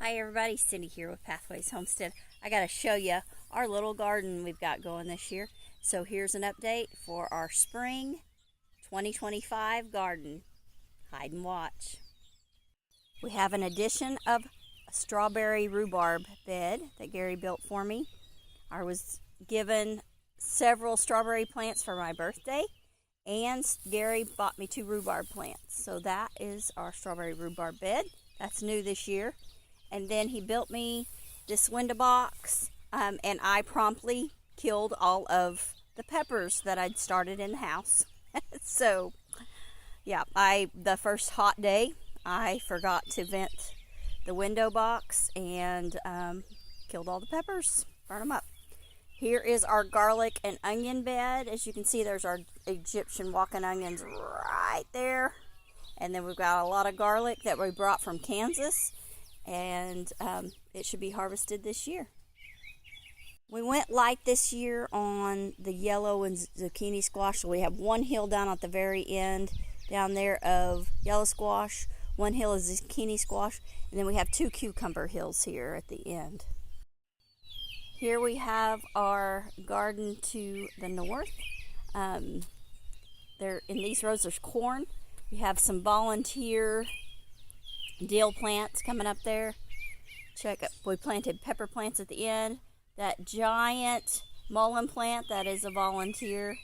Hi everybody, Cindy here with Pathways Homestead. I got to show you our little garden we've got going this year. So here's an update for our spring 2025 garden. Hide and watch. We have an addition of a strawberry rhubarb bed that Gary built for me. I was given several strawberry plants for my birthday, and Gary bought me 2 rhubarb plants. So that is our strawberry rhubarb bed. That's new this year. And then he built me this window box, and I promptly killed all of the peppers that I'd started in the house. So, yeah, the first hot day, I forgot to vent the window box and killed all the peppers, burned them up. Here is our garlic and onion bed. As you can see, there's our Egyptian walking onions right there. And then we've got a lot of garlic that we brought from Kansas. And it should be harvested this year. We went light this year on the yellow and zucchini squash. So we have one hill down at the very end down there of yellow squash, one hill is zucchini squash, and then we have 2 cucumber hills here at the end. Here we have our garden to the north. There in these rows there's corn. We have some volunteer dill plants coming up there. Check it. We planted pepper plants at the end. That giant mullein plant, that is a volunteer.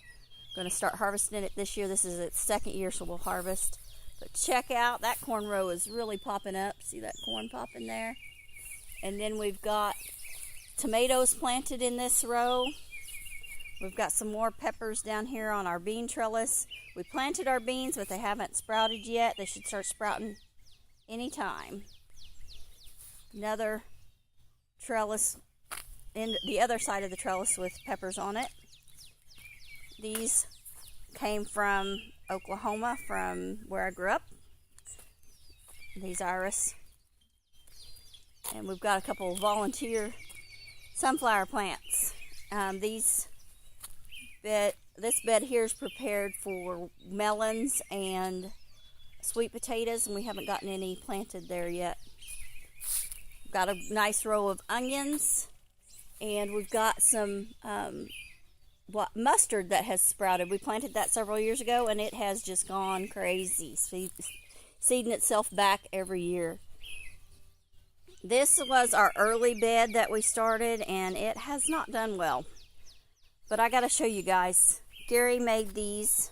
Going to start harvesting it this year. This is its 2nd year, so we'll harvest. But check out, that corn row is really popping up. See that corn popping there? And then we've got tomatoes planted in this row. We've got some more peppers down here on our bean trellis. We planted our beans, but they haven't sprouted yet. They should start sprouting anytime. Another trellis in the other side of the trellis with peppers on it. These came from Oklahoma, from where I grew up. These iris. And we've got a couple of volunteer sunflower plants. This bed here is prepared for melons and sweet potatoes, and we haven't gotten any planted there yet. We've got a nice row of onions, and we've got some mustard that has sprouted. We planted that several years ago, and it has just gone crazy, seeding itself back every year. This was our early bed that we started, and it has not done well. But I got to show you guys. Gary made these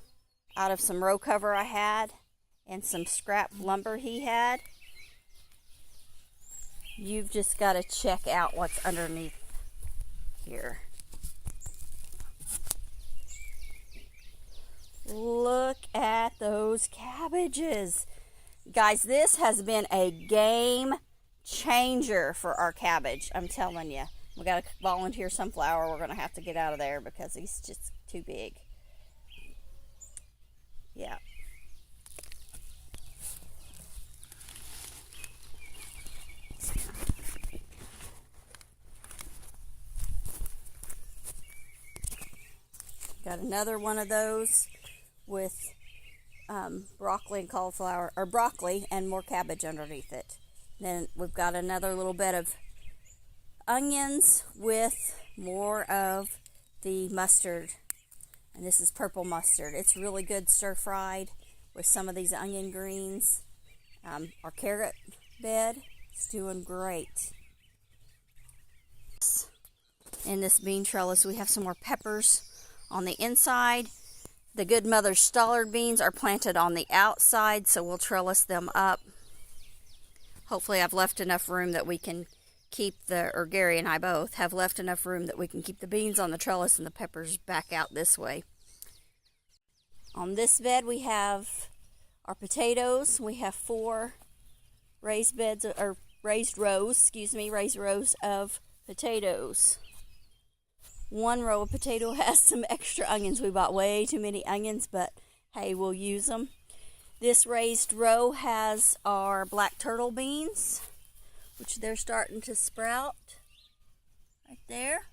out of some row cover I had and some scrap lumber he had. You've just got to check out what's underneath here. Look at those cabbages. Guys, this has been a game changer for our cabbage. I'm telling you. We got a volunteer sunflower. We're going to have to get out of there because he's just too big. Yeah. Got another one of those with broccoli and cauliflower, or broccoli and more cabbage underneath it. Then we've got another little bed of onions with more of the mustard. And this is purple mustard. It's really good stir-fried with some of these onion greens. Our carrot bed is doing great. In this bean trellis, we have some more peppers on the inside. The Good Mother Stollard beans are planted on the outside, so we'll trellis them up. Hopefully I've left enough room that we can keep or Gary and I both have left enough room that we can keep the beans on the trellis and the peppers back out this way. On this bed we have our potatoes. We have 4 raised rows of potatoes. One row of potato has some extra onions. We bought way too many onions, but hey, we'll use them. This raised row has our black turtle beans, which they're starting to sprout right there.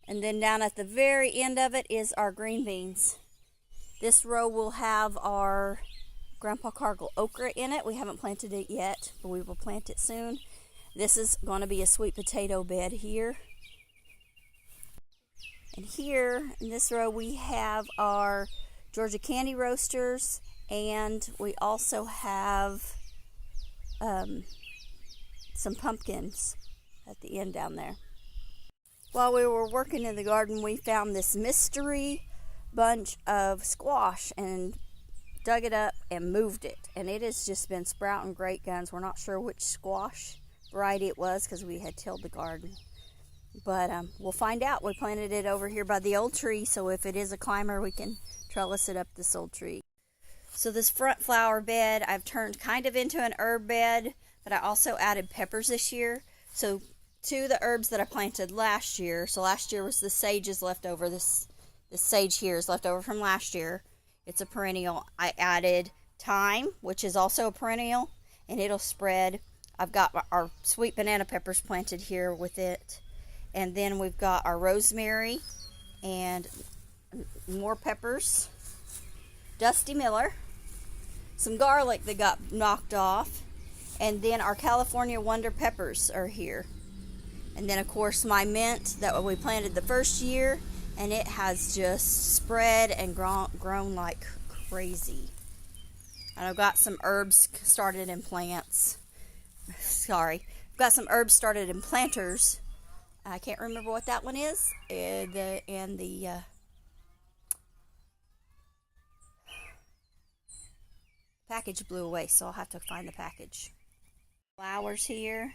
And then down at the very end of it is our green beans. This row will have our Grandpa Cargill okra in it. We haven't planted it yet, but we will plant it soon. This is going to be a sweet potato bed here. And here in this row we have our Georgia candy roasters, and we also have some pumpkins at the end down there. While we were working in the garden, we found this mystery bunch of squash and dug it up and moved it, and it has just been sprouting great guns. We're not sure which squash variety it was because we had tilled the garden, but we'll find out. We planted it over here by the old tree, so if it is a climber, we can trellis it up this old tree. So this front flower bed I've turned kind of into an herb bed, but I also added peppers this year. So two of the herbs that I planted last year, so last year was the sages left over. This sage here is left over from last year. It's a perennial. I added thyme, which is also a perennial, and it'll spread. I've got our sweet banana peppers planted here with it. And then we've got our rosemary and more peppers, Dusty Miller, some garlic that got knocked off, and then our California Wonder peppers are here. And then, of course, my mint that we planted the first year, and it has just spread and grown like crazy. And I've got some herbs started in plants. Sorry. I've got some herbs started in planters. I can't remember what that one is. The package blew away, so I'll have to find the package. Flowers here.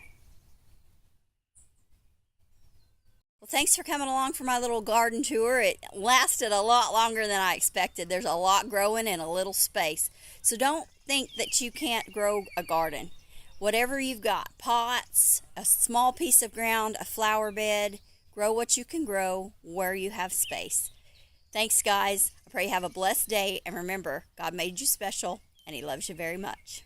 Well, thanks for coming along for my little garden tour. It lasted a lot longer than I expected. There's a lot growing in a little space. So don't think that you can't grow a garden. Whatever you've got, pots, a small piece of ground, a flower bed, grow what you can grow where you have space. Thanks, guys. I pray you have a blessed day. And remember, God made you special, and He loves you very much.